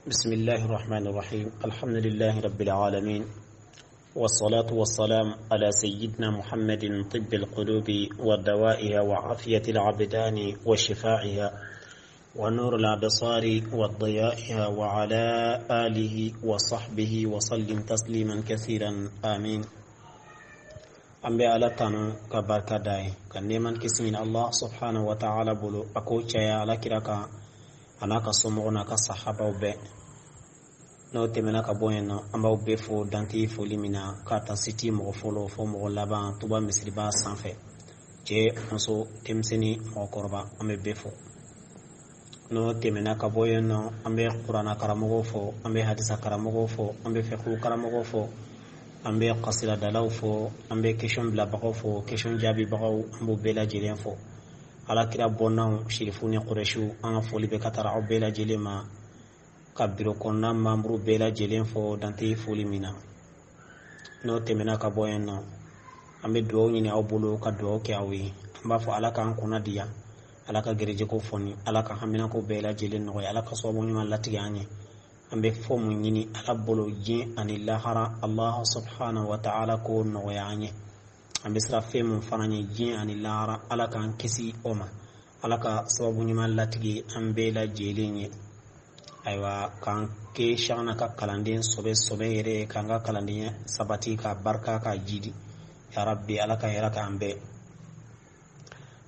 بسم الله الرحمن الرحيم. الحمد لله رب العالمين، والصلاة والسلام على سيدنا محمد طب القلوب ودوائها وعافية العبدان وشفائها ونور الأبصار وضيائها وعلى آله وصحبه وسلم تسليما كثيرا آمين. أمبي على تانو كبركة داي كنيمان كسمين الله سبحانه وتعالى بلو أكو تشايا على كراكا anaka somogona ka sahaba be no temena ka boyeno amba be fo danti fo limina ka ta city mo folo fo mo laban tuba misriba sanfe je onso temseni mo korba ambe be fo no temena ka boyeno ambe qur'ana karamogo fo ambe hadisa karamogo fo ambe fiqh karamogo fo ambe qasida dalaw fo ambe question bla bago fo question jabi bago ambo bela jelen fo ala kira bonnaw shirifuni quraishu an foli be katara o bela jelema kabiro konna mambru bela jelen fo danti foli mina no temena ka boyenno ambe do nyini aw bolo ka do ke awi amba fo ala kan kuna dia ala ka gereje ko foni ala ka hamina ko bela jelen no ala ka so mo nyima lati anye ambe fo mo nyini ala bolo jin anillahara allah subhanahu wa ta'ala ko no yanye ambe sira femu fananye jin anillara ala kan kisi oma ala ka sababu nyima latigi ambe la jelenye aywa kan ke shana ka kalandin sobe yere kanga kalandin sabati ka barka ka jidi ya rabbi ala ka yara ka ambe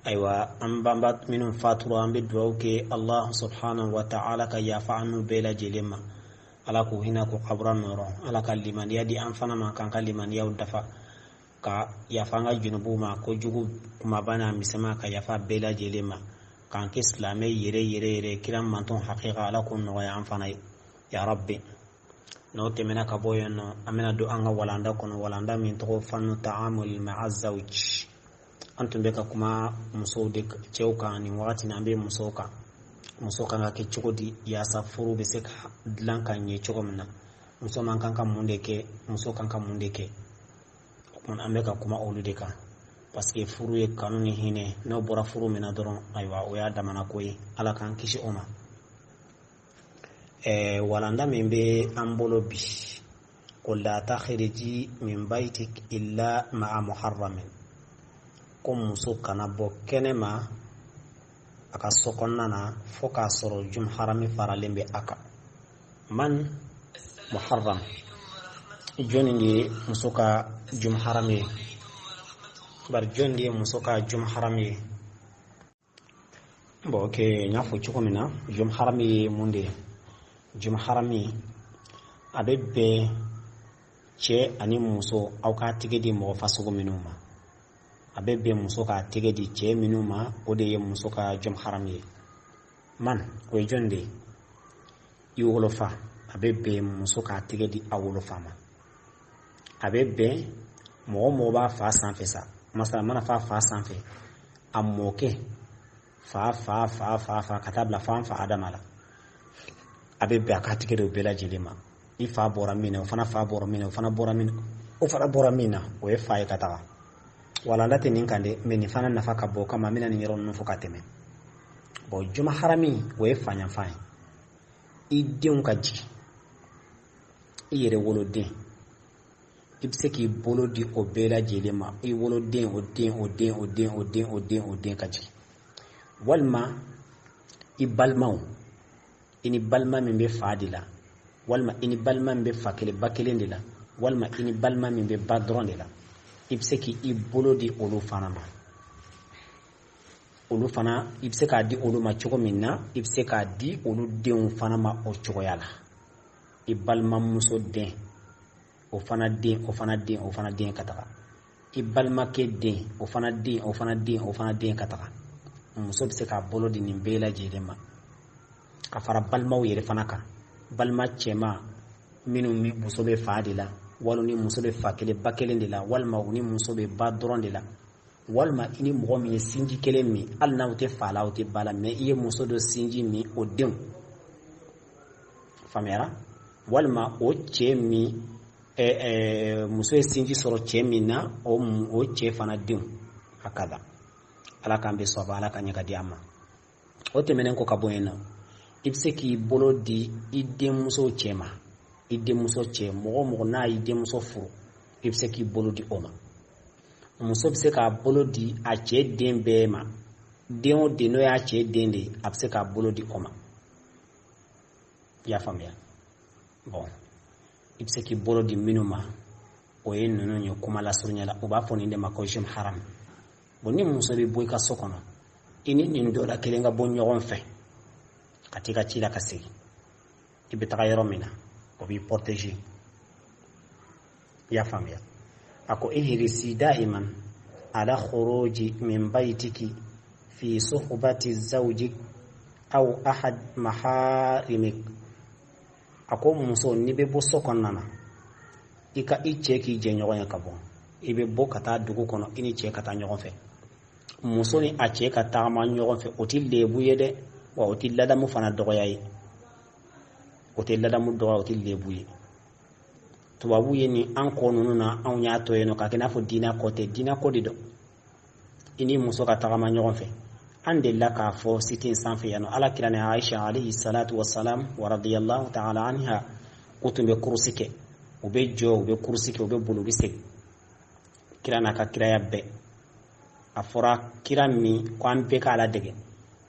aywa ambamba minun faturu ambe duauke allah subhanahu wa ta'ala ka yafa'anu bela jelema ala ko hina ko qabran noro ala ka liman yadi anfana ma kan ka liman yaudafa ka yafanga junubu ma ko jugu kuma bana misama ka yafa bela jelema kan ke islame yere kiran manton haqiqa ala kun no ya amfana ya rabbi no temena ka boyeno amena do anga walanda kono walanda min to fannu ta'amul ma'a zawj antum be ka kuma musode cewka ni wati na be musoka na ke chugodi ya safuru be seka dlanka nye chogomna muso man kan kan munde ke muso kan kan munde ke on ameka kuma olude ka parce que furu ye kanuni hine no bora furu mina doron aywa o ya damana koyi ala kan kishi oma walanda min be ambolo bi qul la takhriji min baytik illa ma'a muharramin kum muso kana bo kenema aka sokonnana foka soro jum harami faralembe aka man muharram joni ndi musoka jum harami bar jondi musoka jum harami bo ke nyafo chukomina jum harami munde jum harami abebe che ani muso au ka tigedi mo fasugo minuma abebe musoka tigedi che minuma ode musoka jum harami man ko jondi yuwolofa abebe musoka tigedi awolofa ma abebe mo ba fa sanfe sa masala mana fa sanfe amoke fa katabla fa adamala abebe akatike do bela jelema ifa bora mina ufana fa bora mina ufana bora mina ufana bora mina o e fa ikataka wala ndate ninkande meni fana nafaka bo kama mina ni ngero nufu kateme bo juma harami o e fanya fanya idun kaji iyere wolode ibseki bolo di obela jelema i wolo den o den kaji walma ibalmaw ini balma min be fadila walma ini balma min be fakele bakelendila walma ini balma min be badrondila ibseki i bolo di olu fana ibseka di olu ma chogo minna ibseka di olu den fana ma o chogo yala ibalma muso den o fana den kataka ibalma ke den o fana den kataka muso be se ka bolo di nin bela jelema ka fara balmaw yere fana ka balma chema minu mi muso be fadila walo ni muso be fakele bakelen de la walma ni muso be badron de la walma ini mo mi sinji kelen mi alna wote fala wote bala me iye muso do sinji mi o den famera walma o chemi muso sinji soro chemina o che fana den akada ala kan be soba ala kan nyaka diama o temenen ko kaboyena ibseki bolo di iddemuso chema iddemuso che mo na iddemuso furu ibseki bolo di oma muso bse ka bolo di a che dembe ma demo de no ya che dende abse ka bolo di oma ya famia bon ibseki bolo di minuma o yen nono nyo kuma la surnyala o ba foni de makojim haram bonni muso be boy ka sokono ini ni ndo la kelenga bonyo gonfe katika chila kasigi ibitaka yoromina o bi protéger ya famia ako ihrisi daiman ala khuruji min baytiki fi suhbati zawjik aw ahad maharimik ako muso ni be bo sokonnana ika iche ki je nyogonya kabo ibe bo kata dugu kono ini che kata nyogon fe muso ni a che kata ma nyogon fe otil lebu yede wa otil lada mu fana dogo yayi otil lada mu dogo otil lebu yi tubabu ye ni an ko nunu na an nya to yeno ka kena fo dina kote dina kodi do ini muso ka tagama nyogon fe ande la ka fo sitin sanfe yano ala kirane Aisha alayhi salatu wassalam wa radiyallahu ta'ala anha kutumbe kurusike ube jo ube kurusike ube bulu bise kirana ka kiraya be afora kirami ko ambe ka ala dege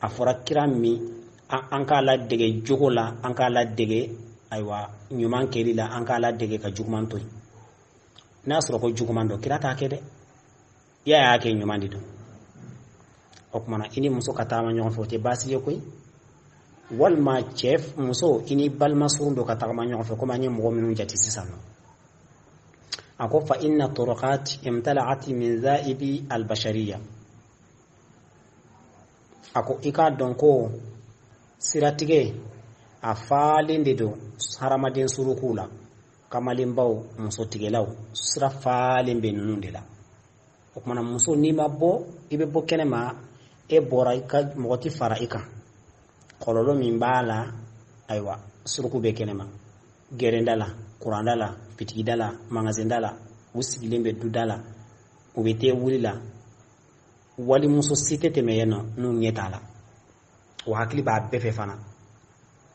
afora kirami an ka ala dege jogola an ka ala dege aywa nyuman kelila an ka ala dege ka juguman toy nasro ko juguman do kirata kede ya ke nyuman dido okmana ini muso katama nyon fote basi yokoy wal ma chef muso ini balma surundo katama nyon fo ko many mo minun jati sisano ako fa inna turqat imtala'at min za'ibi al bashariyya ako ika donko siratige afalinde do haramadin surukula kamalimbaw muso tigelaw sira falimbe nundela okmana muso ni mabbo ibe bo kenema e bora ka moti fara ika kololo min bala aywa suruku be kenema gerendala kurandala pitidala magazindala usigilembe dudala ubete wulila wali muso sitete meyeno nu nyetala wa hakli ba befe fana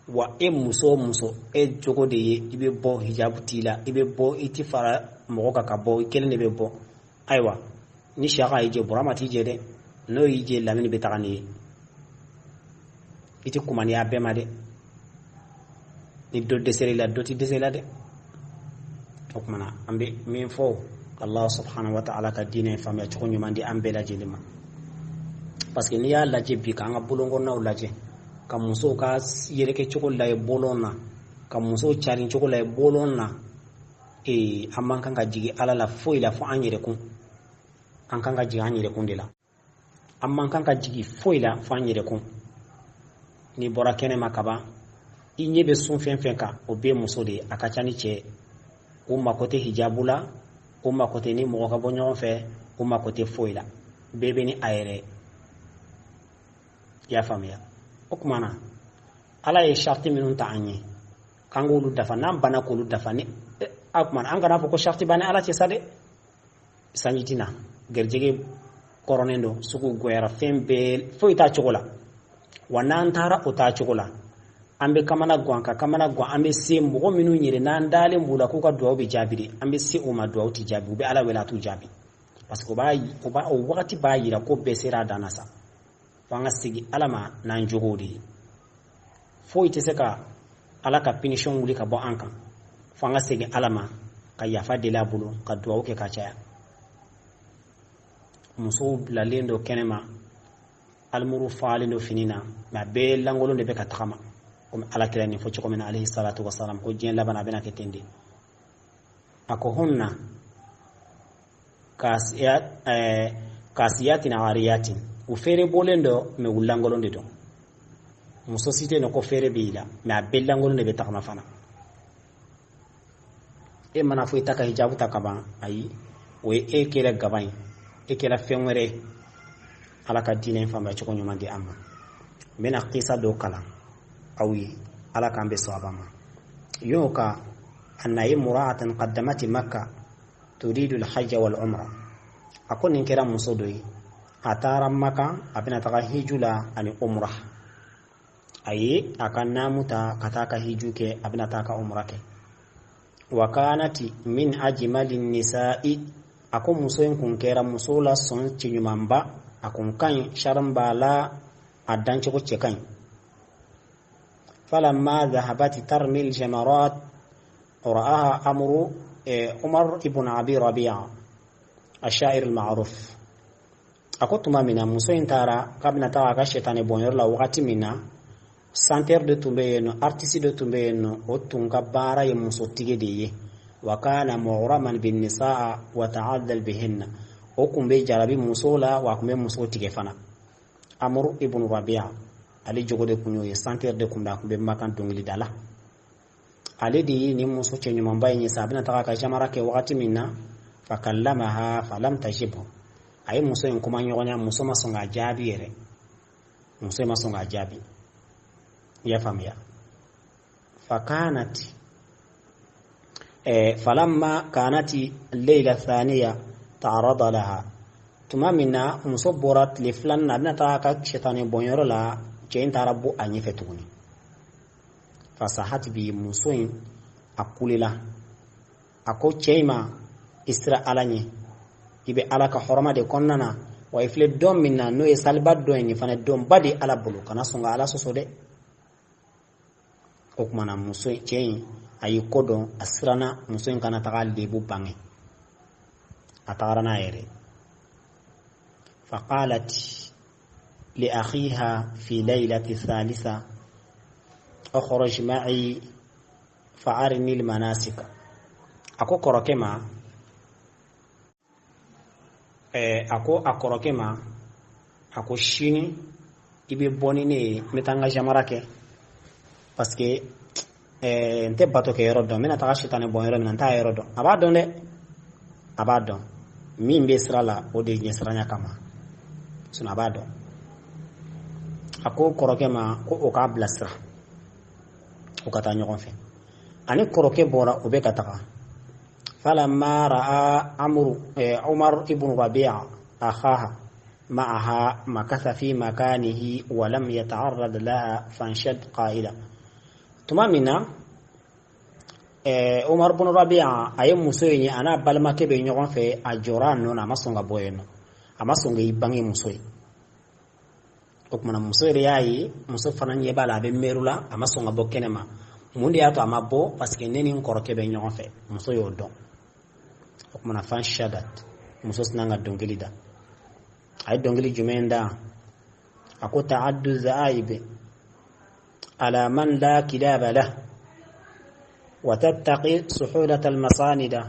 wa e muso e jogo de ye ibe bo hijab tila ibe bo itifara mogoka ka bo kelene be bo aywa ni shaka ije burama tije de no ije lamini betagani iti kumani abe made ni do deseri la doti desela de okmana ambe min fo Allah subhanahu wa ta'ala ka dine famya choko nyumandi ambe la jelima parce que ni ya laje bi ka nga bulongo na ulaje ka muso ka yereke choko la e bolona ka muso chari choko la e bolona e amman kan ga jigi ala la fo ila fo anyere kun an kan ga jigi anyere kun de la amman kan ga jigi fo ila fo anyere kun ni bora kene makaba inyebe sun fen ka obe muso de akachani che umma kote hijabula umma kote ni mo ka bonyo fe umma kote foila bebe ni aere ya famia okmana ala ye sharti minun ta anye kangulu dafa nam bana ko lu dafa ni akmana anga na ko sharti bana ala ci sade sanyitina gerjege koronendo suku goyara fembe foita chokola wanan tara ota chokola ambe kamana gwan ambe se mo minu nyire nan dale mbula ko ka duwa be jabiri ambe se o ma duwa uti jabi be ala wela tu jabi parce que ba o wakati ba yira ko be sera danasa fanga sigi alama nan jogodi fo ite seka ala ka punition wuli ka bo ankan fanga sigi alama ka yafa de la bulu ka duwa ke ka chaya muso la lendo kenema almuru falino finina ma be langolo de be ka takama comme ala kirani fo ci comme alayhi salatu wassalam ko jeen labana bena ke tendi ako hunna kasiyatin ariyatin u fere bolendo me wulangolo ndedo muso site no ko fere biila me abellangolo ne be takama fana e mana fo itaka hijabu takaba ayi o e kele gabain e kele fenwere ala ka dine famba ci ko nyumandi amma mena qisa do kala awi ala kan be sawabama yoka annayi mura'atan qaddamat makkah turidu al-hajj wal umrah akon kera musodoi atara makkah abina taka hijula ani umrah أي أكنامتا كتاك هيجوك أبنتاك عمرك وكانت من أجمل النساء أكون مسوين كن كيرا مسولا سون تنيمانبا أكون كان شرمبا لا أدانشكو تشكين فلما ذهبت ترمي الجمرات رآها أمر عمر ابن أبي ربيعة الشاعر المعروف أكوت ما منا مسوين تارا قبل تارا كشيطان بونير لا وقت منا سانتر de tumbeyeno artiste de tumbeyeno otunga bara ye muso tigediye wakana mu'raman bin nisaa wa ta'addal bihinna okumbe jarabi musola wa kumbe muso tige fana amru ibn rabi'a ali jogode kunyo ye santer de kunda kumbe makan dongli dala ali di ni muso chenyu mambaye ni sabina taka jamara ke wakati minna fakallamaha falam tajibu ay muso en kuma nyonya muso masonga jabi yere muso masonga jabi ya famia fakanat falamma kanati الليله الثانيه تعرض لها tumamina muso borat le flan na taka shetani bonyoro la chain tarabu anyi fetuni fasahat bi musoin akulila ako chema isra alanye ibe alaka horma de konnana wa ifle dom minna no e salbad do ni fana dom badi ala bulu kana songa ala sosode okmana muso chain ayi kodo asrana muso kana tagal debu bangi atarana yere فقالت لأخيها في ليلة الثالثة أخرج معي فأرني المناسك أكو كروكما أكو شيني ibe bonine metanga jamarake parce que nte bato ke yoro do mena ta shitane bon yoro mena ta yoro do abadon min be srala o de nyesranya kama suna bado ako koroke ma ko o ka blasra o kata nyogon fe ani koroke bora o be kataka falamma raa umar ibn rabi'a akhaha معها مكث في مكانه ولم يتعرض لها فانشد قائلا تمامنا عمر بن ربيعة أي مسوي أنا بالما كبي نيوان في أجوران نونا ما سونغا بوينو أما سونغا يباني مسوي أكمنا مسوي رياي مسوي فنان يبالا بميرولا أما سونغا بو كنما موندي أتو أما بو باسكي نيني نكورو كبي نيوان في مسوي يودون أكمنا فانشدت مسوي سنانغا دونجلي دا أي دونجلي جمين أكو تعد الزائب على من لا كلاب له وتتقي سحولة المصاندة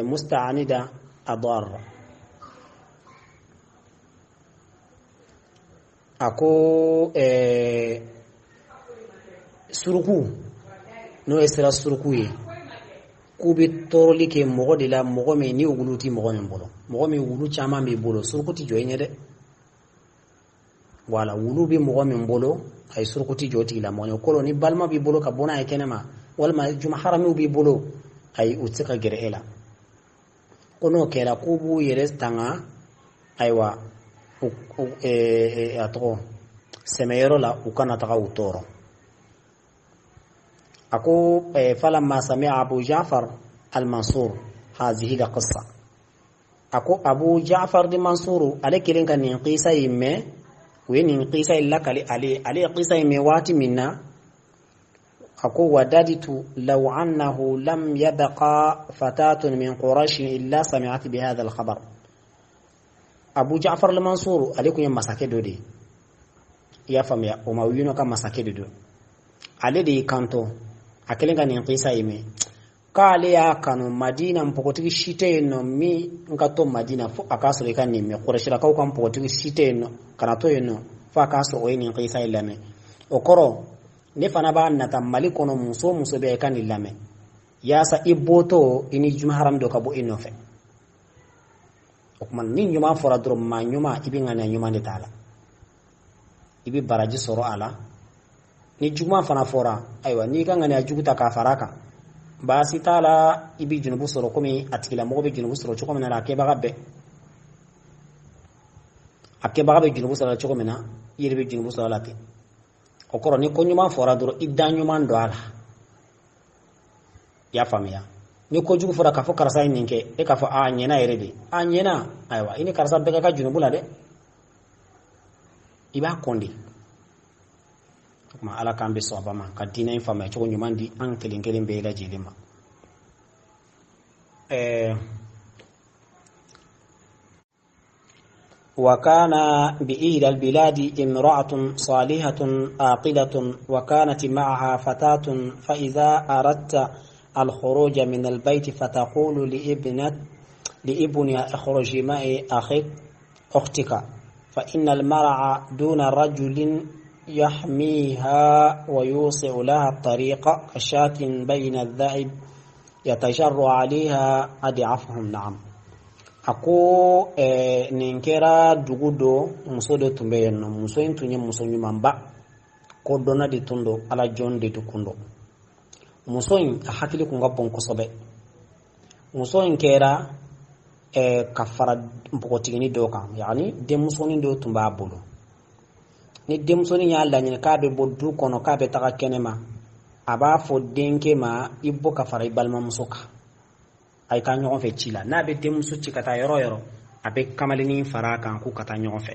مستعندة أضار أكو سرقو نو إسرا سرقوي كوبي تورلي كي مغودي لا مغومي ني وغلوتي مغومي بولو مغومي وغلو چاما مي بولو سرقوتي جويني دي wala wulu bi mo min bolo ay surkuti joti la mo ko ni balma bi bolo ka bona ay kenema walma juma harami bi bolo ay utsika gerela kono kera kubu yeres tanga aywa atro semero la ukana taka utoro ako falamma sami'a abu ja'far al-mansur hadhihi la qissa ako abu ja'far di mansuru alekelen kan ni qisa yimme وين قيسا إلا كالي علي قيسا ميوات منا أكو وددت لو أنه لم يبقى فتاة من قريش إلا سمعت بهذا الخبر أبو جعفر المنصور عليكم يوم مساكدو دي يا فمي أموينو كم مساكدو دي علي دي كانتو أكلين كان قيسا يمي قال يا كانوا مدينة مبوكتك شيتين مي نكتو مدينة أكاسو لكان نمي قريش لكاو كان مبوكتك شيتين كانتو ينو فأكاسو وين قيسا إلامي وكرو نفنا با نتمالي كونو موسو بيكان إلامي ياسا إبوتو إني جمهرم دو كابو إنو في وكمان نين يما فرادرو ما نيوما إبي غانا نيوما نتالا إبي براجي سورو على ni juma fana fora aywa ni kan ngani ajuguta ka faraka basi tala ibi junubu soro komi atikila mo be junubu soro choko mena la keba gabe akeba gabe junubu soro choko mena yirbe junubu soro lati o koro ni ko nyuma fora duro idda nyuma ndo ala ya famiya ni ko jugu fora ka fo karasa ninke e ka fo a nyena yerede a nyena aywa ini karasa bega ka junubula de iba kondi kuma ala kambe so abama ka dina infama ko nyuma ndi an kelengelen be la jilima وكان بإحدى البلاد امرأة صالحة عاقلة وكانت معها فتاة فإذا أردت الخروج من البيت فتقول لابنها اخرج معي أختك فإن المرأة دون رجل يحميها ويوسع لها الطريق كشاة بين الذئب يتجر عليها أضعافهم نعم ako ninkera dugudo muso de tumbe yenno muso intunye muso nyumamba ko dona de tundo ala jonde to kundo muso in hakili kunga bonko sobe muso inkera kafara mpokotigini doka yani de muso ni do tumba bolo ni de muso ni yalla nyi ka be boddu kono ka be taka kenema aba fo denke ma ibbo kafara ibalma musoka ay ka ñogon fe cila na be demuso ci kata yoro abe kamalini fara kan ku kata ñogon fe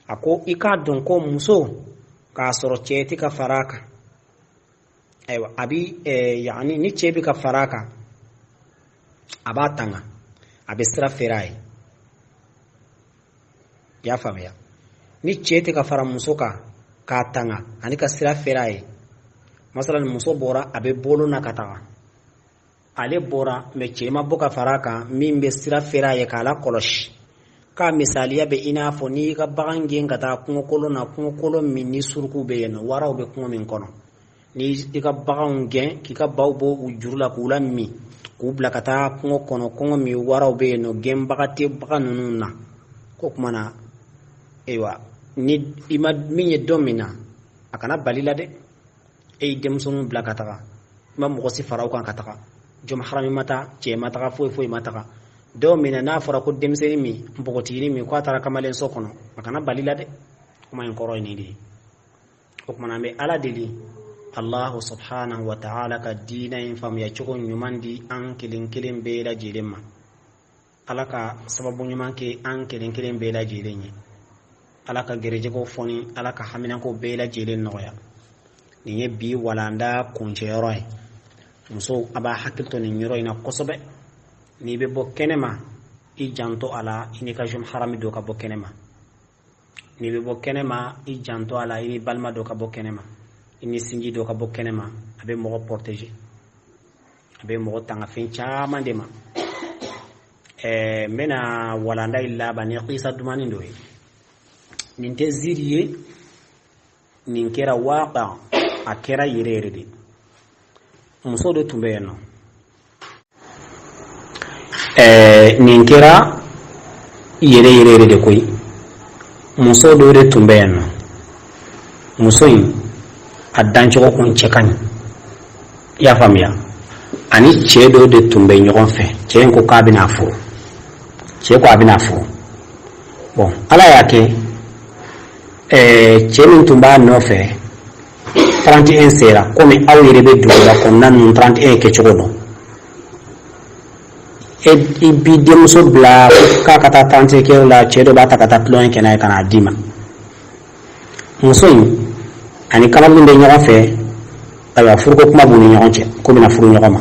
ako ika don ko muso ka soro ceti ka faraka aywa abi yani ni cebi ka faraka aba tanga abe sira ferai ya famia ni ceti ka fara muso ka tanga ani ka sira ferai masalan muso bora abe bolo na kata ale bora me chema boka faraka mimbe sira fera ye kala kolosh ka misaliya be ina fo ni ka bagange ngata kungo kolo na kungo kolo minni surku be yeno waraw be kungo min kono ni ka bagange ki ka bawbo ujurla kula mi kubla kata kungo kono kungo mi waraw be yeno gembagati baganununa ko kumana ewa ni ima minye domina akana balila de e demsonu blakata ma mo si faraw kan kataka jom harami mata ce mata foi mata do mina na fara ko demseni mi mbogotini mi ko tara kamalen sokono makana balila de kuma en koro ni di ko kuma be ala dili Allah subhanahu wa ta'ala ka dina in fam ya chugo nyumandi an kilin be la jilemma alaka sababu nyumanke an kilin be la jilenye alaka gereje ko foni alaka hamina ko be la jilen noya ni yebbi walanda kunche roy muso aba hakilto ni nyoro ina kosobe ni be bo kenema i janto ala ini ka jum harami do ka bo kenema ni be bo kenema i janto ala ini balma do ka bo kenema ini sinji do ka bo kenema abe mo protéger abe mo tanga fin chama ndema mena walanda illa bani qisa dumani ndoy ninte ziriye ninkera waqa akera yirerede muso do tumbe yeno ninkera yere de koy muso do de tumbe yeno muso yin addancho ko kun chekani ya famia ani chedo de tumbe nyogon fe chen ko kabina fo che ko abina fo bon ala yake chemin tumba no fe 31 sera come awire be dugula kon nan 31 ke chogono e bi demso bla ka kata 30 ke la chedo bata kata plon ke na kana dima muso ani kala mun de nyaga fe aya furko kuma boni nyaga che ko bina furu nyaga ma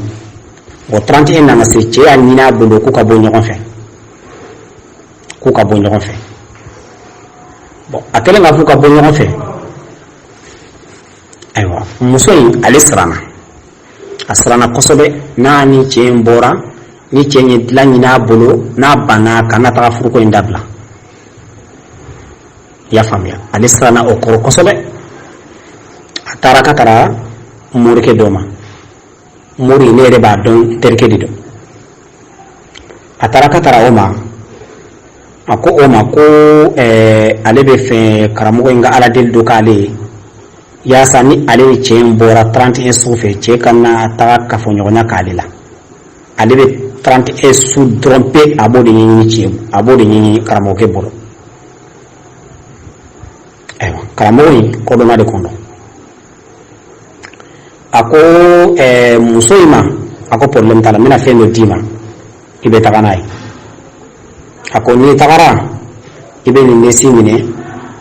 bo 31 na se che ani na bondo ku ka bo nyaga fe ku ka bo nyaga fe bon akele nga fu ka bo nyaga fe aywa muso alisrana asrana kosobe nani chembora ni chenye dlanyi na bolo na bana kana ta furko indabla ya famia alisrana okoro kosobe atara katara murke doma muri nere ba don terke dido atara katara oma ko alebe fe karamugo inga ala del do kale ya sani ale chen bora 31 sufe che kana ataka kafo nyonya kalila alebe 31 su trompe abodi nyinyi che abodi nyinyi karamugo ke bolo aywa karamoi ko do na de kondo ako musoima ako problem tala mina fe no dima ibe taganai ako ni tagara ibe ni nesi mine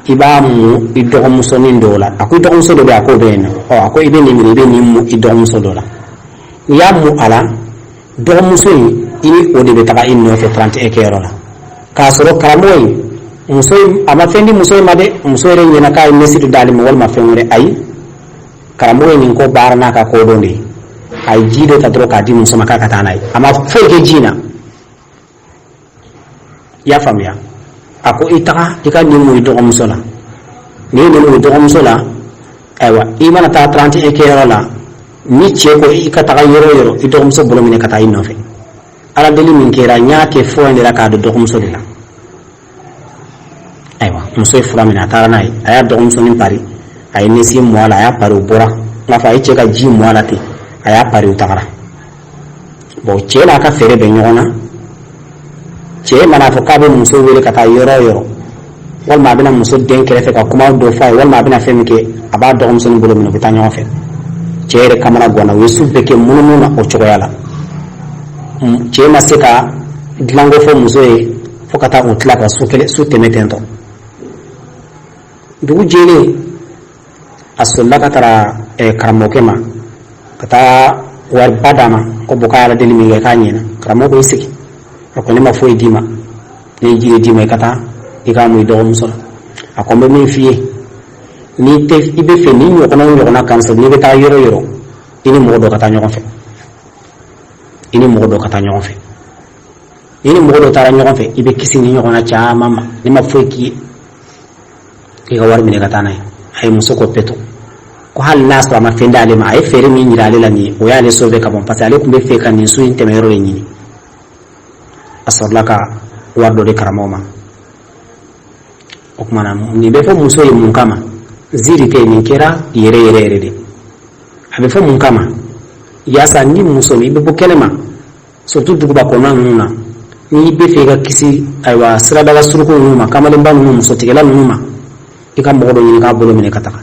iba mu idogo muso ni ndola ako idogo muso do be ako be no ako ibe ni mine ibe ni mu idogo muso dola ya mu ala dogo muso ini o de be taga inno fe 30 ekero la ka soro karamoi muso ama fendi muso ma de muso re ni na ka nesi do dali mo wal ma fengore ay karamoi ni ko barna ka ko do ni ay jido ta dro ka di muso maka katanai ama fege jina ya famia ako itaka ni mu do musola ni mu do musola aywa imana ta 30 ekero la ni che ko ikata yoro ido muso bolo mine kata inofe ala deli min kera nyaake fo ndira ka do muso dila aywa muso fura mina tara nai aya do muso ni pari ay nesi mo ala ya paru bora na fa iche ka ji mo ala te aya pari utara bo che la ka fere be nyona che mana fo ka be muso wele kata yoro wal ma bina muso den kere fe ka kuma do fa wal ma bina femi ke aba do muso ni bolo mine ko tanyo fe chere kamana gwana wesu beke mununa o chogoyala che maseka dlango fo musoe fokata utlaka sukele sutemetento dugu jele asolla katara karamokema kata war badama ko bokala deli mi ga nyina karamoko isiki ko ne ma fo edima ne jire dima kata igamu do muso akombe mi fiye ni te ibe fe ni yo kono kanso ni be ta yoro ini mo do kata nyoko fe ini mo do kata nyoko fe ini mo do tara nyoko fe ibe kisi ni nyoko na cha mama ni ma fo ki e ga war mi ne kata nay ay muso ko peto ko hal nas ma fenda ale ma ay fere mi ni dale la ni o ya le so be ka bon pasale ko be fe kan ni su intemero le ni asorlaka wardo de karamoma okmana ni be fo muso yi mun kama ziri ke ni kera yere de abe fo mun kama yasa ni muso ni be bokelema surtout dugu ba ko nuna ni be fe ga kisi aywa sira daga suruko numa kamalen ba numa muso tigela numa ikam bodo ni ka bolo mine kataka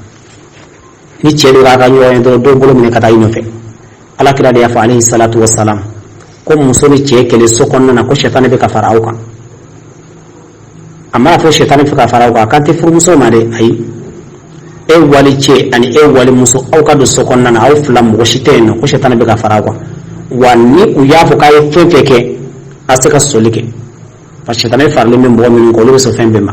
ni chelo ga ga nyoy do bolo mine kata ino fe ala kira ya fa alayhi salatu wassalam ko muso ni che kele sokonna na ko shetane be ka farauka amma fo shetane fe ka farauka kan te furu muso ma de ay e wali che ani e wali muso au ka do sokonna na au flam wo shiteno ko shetane be ka farauka wani uyafu kai fefeke asaka solike fa shetane farle men bo min ko lo so fembe ma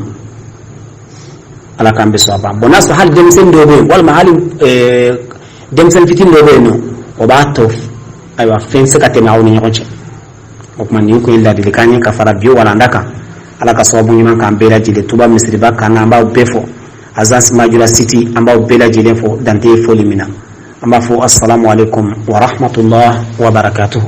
ala kambe so aba bonas hal demsen do be wal mahali demsen fitin do be no o ba to aywa fense ka te mawni nyoche o man ni ko illa de kanye ka fara biyo wala ndaka ala ka sababu nyima ka mbela jile tuba misri ba kana amba befo azas majula city amba bela jile fo dante fo limina amba fo assalamu alaikum wa rahmatullah wa barakatuh.